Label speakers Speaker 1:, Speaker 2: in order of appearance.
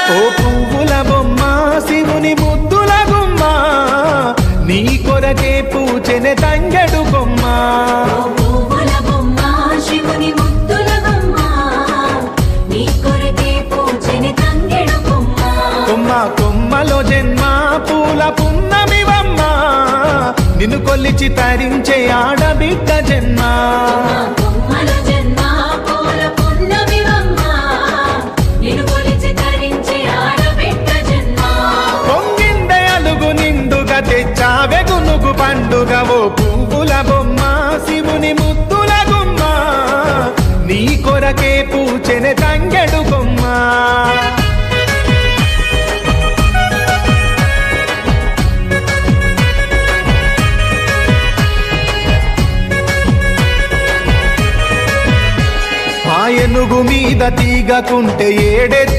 Speaker 1: ఓ పువ్వుల బొమ్మ శివుని ముద్దుల గుమ్మ నీ కొరకే పూచెనే తంగెడు కొమ్మ
Speaker 2: పువ్వుల బొమ్మ శివుని ముద్దుల బొమ్మ నీ కొరకే పూచెనే తంగెడు కొమ్మ
Speaker 1: కొమ్మ కొమ్మలో జన్మ పూల పున్నమివమ్మ నిన్ను కొలిచి తరించే ఆడబిడ్డ జన్మ
Speaker 2: కొమ్మల జన్మ పూల పున్నమివమ్మ నిన్ను కొలిచి తరించే ఆడబిడ్డ జన్మ
Speaker 1: పొంగిందే అలుగు నిండుగా తెచ్చావె గునుగు పండుగ ఓ పువ్వుల బొమ్మ శివుని ముద్దుల గుమ్మ నీ కొరకే పూచెనే తంగెడు కొమ్మ ఏనుగు మీద తీగకుంటే ఏడెద్దు